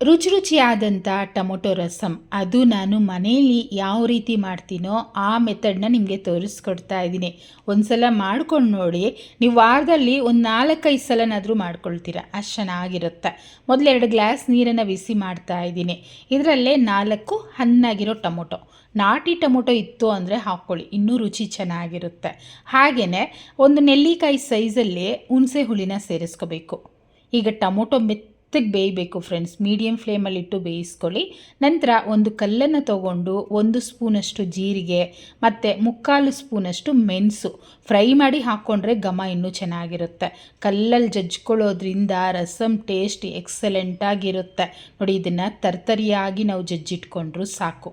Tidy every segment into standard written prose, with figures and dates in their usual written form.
ರುಚಿ ರುಚಿಯಾದಂಥ ಟೊಮೊಟೊ ರಸಮ್ ಅದು ನಾನು ಮನೆಯಲ್ಲಿ ಯಾವ ರೀತಿ ಮಾಡ್ತೀನೋ ಆ ಮೆಥಡ್ನ ನಿಮಗೆ ತೋರಿಸ್ಕೊಡ್ತಾ ಇದ್ದೀನಿ. ಒಂದು ಸಲ ಮಾಡ್ಕೊಂಡು ನೋಡಿ. ನೀವು ವಾರದಲ್ಲಿ ಒಂದು 4-5 ಸಲನಾದರೂ ಮಾಡ್ಕೊಳ್ತೀರಾ, ಅಷ್ಟು ಚೆನ್ನಾಗಿರುತ್ತೆ. ಮೊದಲು 2 ಗ್ಲಾಸ್ ನೀರನ್ನು ಬಿಸಿ ಮಾಡ್ತಾ ಇದ್ದೀನಿ. ಇದರಲ್ಲೇ 4 ಹಣ್ಣಾಗಿರೋ ಟೊಮೊಟೊ, ನಾಟಿ ಟೊಮೊಟೊ ಇತ್ತು ಅಂದರೆ ಹಾಕ್ಕೊಳ್ಳಿ, ಇನ್ನೂ ರುಚಿ ಚೆನ್ನಾಗಿರುತ್ತೆ. ಹಾಗೆಯೇ ಒಂದು ನೆಲ್ಲಿಕಾಯಿ ಸೈಜಲ್ಲಿ ಹುಣಸೆ ಹುಳಿನ ಸೇರಿಸ್ಕೋಬೇಕು. ಈಗ ಟೊಮೊಟೊ ಮೆತ್ತಗೆ ಬೇಯಬೇಕು ಫ್ರೆಂಡ್ಸ್, ಮೀಡಿಯಮ್ ಫ್ಲೇಮಲ್ಲಿಟ್ಟು ಬೇಯಿಸ್ಕೊಳ್ಳಿ. ನಂತರ ಒಂದು ಕಲ್ಲನ್ನು ತೊಗೊಂಡು 1 ಸ್ಪೂನಷ್ಟು ಜೀರಿಗೆ ಮತ್ತು 3/4 ಸ್ಪೂನಷ್ಟು ಮೆಣಸು ಫ್ರೈ ಮಾಡಿ ಹಾಕ್ಕೊಂಡ್ರೆ ಘಮ ಇನ್ನೂ ಚೆನ್ನಾಗಿರುತ್ತೆ. ಕಲ್ಲಲ್ಲಿ ಜಜ್ಕೊಳ್ಳೋದ್ರಿಂದ ರಸಮ್ ಟೇಸ್ಟ್ ಎಕ್ಸಲೆಂಟಾಗಿರುತ್ತೆ. ನೋಡಿ, ಇದನ್ನು ತರ್ತರಿಯಾಗಿ ನಾವು ಜಜ್ಜಿಟ್ಕೊಂಡ್ರೂ ಸಾಕು.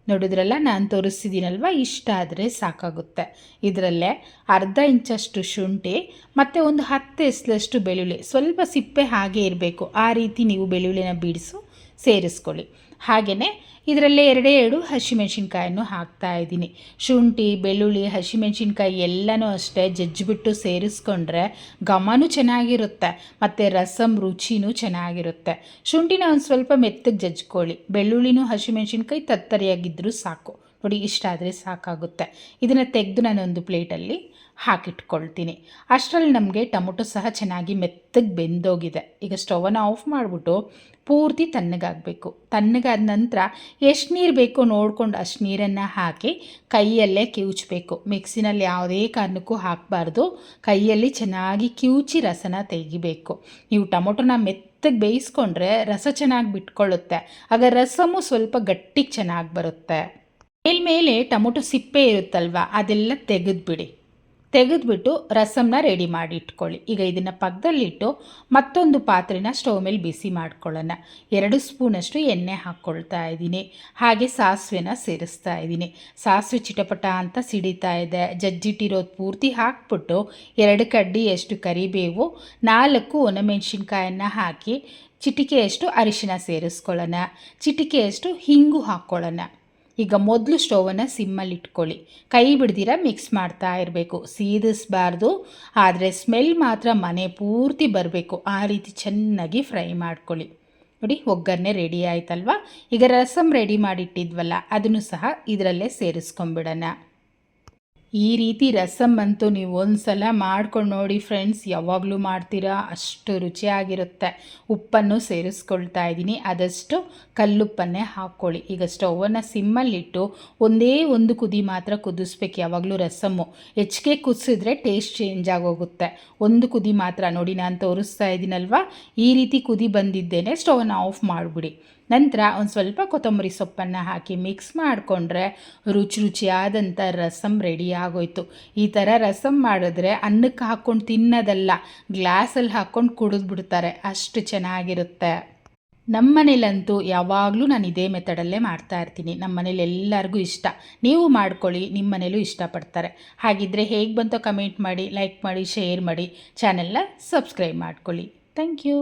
ನೋಡಿದ್ರಲ್ಲ, ನಾನು ತೋರಿಸ್ತಿದ್ದೀನಲ್ವ, ಇಷ್ಟ ಆದರೆ ಸಾಕಾಗುತ್ತೆ. ಇದರಲ್ಲೇ ಅರ್ಧ ಇಂಚಷ್ಟು ಶುಂಠಿ ಮತ್ತು ಒಂದು 10 ಎಸಳಷ್ಟು ಬೆಳ್ಳುಳ್ಳಿ, ಸ್ವಲ್ಪ ಸಿಪ್ಪೆ ಹಾಗೆ ಇರಬೇಕು, ಆ ರೀತಿ ನೀವು ಬೆಳ್ಳುಳ್ಳಿನ ಬಿಡಿಸು ಸೇರಿಸ್ಕೊಳ್ಳಿ. ಹಾಗೆಯೇ ಇದರಲ್ಲೇ 2 ಹಸಿಮೆಣ್ಸಿನ್ಕಾಯನ್ನು ಹಾಕ್ತಾ ಇದ್ದೀನಿ. ಶುಂಠಿ, ಬೆಳ್ಳುಳ್ಳಿ, ಹಸಿಮೆಣ್ಸಿನ್ಕಾಯಿ ಎಲ್ಲನೂ ಅಷ್ಟೇ ಜಜ್ಜಿಬಿಟ್ಟು ಸೇರಿಸ್ಕೊಂಡ್ರೆ ಘಮನೂ ಚೆನ್ನಾಗಿರುತ್ತೆ ಮತ್ತು ರಸಮ್ ರುಚಿನೂ ಚೆನ್ನಾಗಿರುತ್ತೆ. ಶುಂಠಿನ ಒಂದು ಸ್ವಲ್ಪ ಮೆತ್ತಗೆ ಜಜ್ಕೊಳ್ಳಿ, ಬೆಳ್ಳುಳ್ಳಿನೂ ಹಸಿಮೆಣ್ಸಿನ್ಕಾಯಿ ತತ್ತರಿಯಾಗಿದ್ದರೂ ಸಾಕು. ನೋಡಿ, ಇಷ್ಟ ಆದರೆ ಸಾಕಾಗುತ್ತೆ. ಇದನ್ನು ತೆಗೆದು ನಾನೊಂದು ಪ್ಲೇಟಲ್ಲಿ ಹಾಕಿಟ್ಕೊಳ್ತೀನಿ. ಅಷ್ಟರಲ್ಲಿ ನಮಗೆ ಟೊಮೊಟೊ ಸಹ ಚೆನ್ನಾಗಿ ಮೆತ್ತಗೆ ಬೆಂದೋಗಿದೆ. ಈಗ ಸ್ಟವನ್ನು ಆಫ್ ಮಾಡಿಬಿಟ್ಟು ಪೂರ್ತಿ ತಣ್ಣಗಾಗಬೇಕು. ತಣ್ಣಗಾದ ನಂತರ ಎಷ್ಟು ನೀರು ಬೇಕೋ ನೋಡ್ಕೊಂಡು ಅಷ್ಟು ನೀರನ್ನು ಹಾಕಿ ಕೈಯಲ್ಲೇ ಕಿವುಚಬೇಕು. ಮಿಕ್ಸಿನಲ್ಲಿ ಯಾವುದೇ ಕಾರಣಕ್ಕೂ ಹಾಕಬಾರ್ದು. ಕೈಯಲ್ಲಿ ಚೆನ್ನಾಗಿ ಕಿವುಚಿ ರಸನ ತೆಗಿಬೇಕು. ನೀವು ಟೊಮೊಟೊನ ಮೆತ್ತಗೆ ಬೇಯಿಸ್ಕೊಂಡ್ರೆ ರಸ ಚೆನ್ನಾಗಿ ಬಿಟ್ಕೊಳ್ಳುತ್ತೆ. ಆಗ ರಸಮು ಸ್ವಲ್ಪ ಗಟ್ಟಿಗೆ ಚೆನ್ನಾಗಿ ಬರುತ್ತೆ. ಮೇಲ್ಮೇಲೆ ಟೊಮೊಟೊ ಸಿಪ್ಪೆ ಇರುತ್ತಲ್ವ, ಅದೆಲ್ಲ ತೆಗೆದುಬಿಟ್ಟು ರಸಮ್ನ ರೆಡಿ ಮಾಡಿ ಇಟ್ಕೊಳ್ಳಿ. ಈಗ ಇದನ್ನು ಪಕ್ಕದಲ್ಲಿಟ್ಟು ಮತ್ತೊಂದು ಪಾತ್ರೆನ ಸ್ಟವ್ ಮೇಲೆ ಬಿಸಿ ಮಾಡ್ಕೊಳ್ಳೋಣ. 2 ಸ್ಪೂನಷ್ಟು ಎಣ್ಣೆ ಹಾಕ್ಕೊಳ್ತಾ ಇದ್ದೀನಿ. ಹಾಗೆ ಸಾಸಿವೆನ ಸೇರಿಸ್ತಾ ಇದ್ದೀನಿ. ಸಾಸಿವೆ ಚಿಟಪಟ ಅಂತ ಸಿಡಿತಾ ಇದೆ. ಜಜ್ಜಿಟ್ಟಿರೋದು ಪೂರ್ತಿ ಹಾಕ್ಬಿಟ್ಟು 2 ಕಡ್ಡಿಯಷ್ಟು ಕರಿಬೇವು, 4 ಒಣಮೆಣ್ಸಿನ್ಕಾಯನ್ನು ಹಾಕಿ ಚಿಟಿಕೆಯಷ್ಟು ಅರಿಶಿನ ಸೇರಿಸ್ಕೊಳ್ಳೋಣ. ಚಿಟಿಕೆಯಷ್ಟು ಹಿಂಗು ಹಾಕ್ಕೊಳ್ಳೋಣ. ಈಗ ಮೊದಲು ಸ್ಟವನ್ನು ಸಿಮ್ಮಲ್ಲಿ ಇಟ್ಕೊಳ್ಳಿ. ಕೈ ಬಿಡ್ದಿರ ಮಿಕ್ಸ್ ಮಾಡ್ತಾ ಇರಬೇಕು, ಸೀದಿಸಬಾರ್ದು. ಆದರೆ ಸ್ಮೆಲ್ ಮಾತ್ರ ಮನೆ ಪೂರ್ತಿ ಬರಬೇಕು, ಆ ರೀತಿ ಚೆನ್ನಾಗಿ ಫ್ರೈ ಮಾಡ್ಕೊಳ್ಳಿ. ನೋಡಿ, ಒಗ್ಗರಣೆ ರೆಡಿ ಆಯ್ತಲ್ವ. ಈಗ ರಸಮ್ ರೆಡಿ ಮಾಡಿಟ್ಟಿದ್ವಲ್ಲ, ಅದನ್ನು ಸಹ ಇದರಲ್ಲೇ ಸೇರಿಸ್ಕೊಂಬಿಡೋಣ. ಈ ರೀತಿ ರಸಮ್ ಅಂತೂ ನೀವು ಒಂದು ಸಲ ಮಾಡ್ಕೊಂಡು ನೋಡಿ ಫ್ರೆಂಡ್ಸ್, ಯಾವಾಗಲೂ ಮಾಡ್ತೀರಾ, ಅಷ್ಟು ರುಚಿಯಾಗಿರುತ್ತೆ. ಉಪ್ಪನ್ನು ಸೇರಿಸ್ಕೊಳ್ತಾ ಇದ್ದೀನಿ, ಆದಷ್ಟು ಕಲ್ಲುಪ್ಪನ್ನೇ ಹಾಕ್ಕೊಳ್ಳಿ. ಈಗ ಸ್ಟವನ್ನು ಸಿಮ್ಮಲ್ಲಿಟ್ಟು ಒಂದೇ ಒಂದು ಕುದಿ ಮಾತ್ರ ಕುದಿಸ್ಬೇಕು. ಯಾವಾಗಲೂ ರಸಮ್ಮು ಹೆಚ್ಚಿಗೆ ಕುದಿಸಿದ್ರೆ ಟೇಸ್ಟ್ ಚೇಂಜ್ ಆಗೋಗುತ್ತೆ. ಒಂದು ಕುದಿ ಮಾತ್ರ. ನೋಡಿ, ನಾನು ತೋರಿಸ್ತಾ ಇದ್ದೀನಲ್ವ, ಈ ರೀತಿ ಕುದಿ ಬಂದಿದ್ದೇನೆ ಸ್ಟವನ್ನು ಆಫ್ ಮಾಡಿಬಿಡಿ. ನಂತರ ಒಂದು ಸ್ವಲ್ಪ ಕೊತ್ತಂಬರಿ ಸೊಪ್ಪನ್ನು ಹಾಕಿ ಮಿಕ್ಸ್ ಮಾಡಿಕೊಂಡ್ರೆ ರುಚಿಯಾದಂಥ ರಸಮ್ ರೆಡಿ ಆಗೋಯ್ತು. ಈ ಥರ ರಸಮ್ ಮಾಡಿದ್ರೆ ಅನ್ನಕ್ಕೆ ಹಾಕ್ಕೊಂಡು ತಿನ್ನೋದಲ್ಲ, ಗ್ಲಾಸಲ್ಲಿ ಹಾಕ್ಕೊಂಡು ಕುಡಿದ್ಬಿಡ್ತಾರೆ, ಅಷ್ಟು ಚೆನ್ನಾಗಿರುತ್ತೆ. ನಮ್ಮ ಮನೇಲಂತೂ ಯಾವಾಗಲೂ ನಾನು ಇದೇ ಮೆಥಡಲ್ಲೇ ಮಾಡ್ತಾ ಇರ್ತೀನಿ. ನಮ್ಮ ಮನೇಲಿ ಎಲ್ಲರಿಗೂ ಇಷ್ಟ. ನೀವು ಮಾಡ್ಕೊಳ್ಳಿ, ನಿಮ್ಮ ಮನೇಲೂ ಇಷ್ಟಪಡ್ತಾರೆ. ಹಾಗಿದ್ದರೆ ಹೇಗೆ ಬಂತೋ ಕಮೆಂಟ್ ಮಾಡಿ, ಲೈಕ್ ಮಾಡಿ, ಶೇರ್ ಮಾಡಿ, ಚಾನೆಲ್ನ ಸಬ್ಸ್ಕ್ರೈಬ್ ಮಾಡ್ಕೊಳ್ಳಿ. Thank you.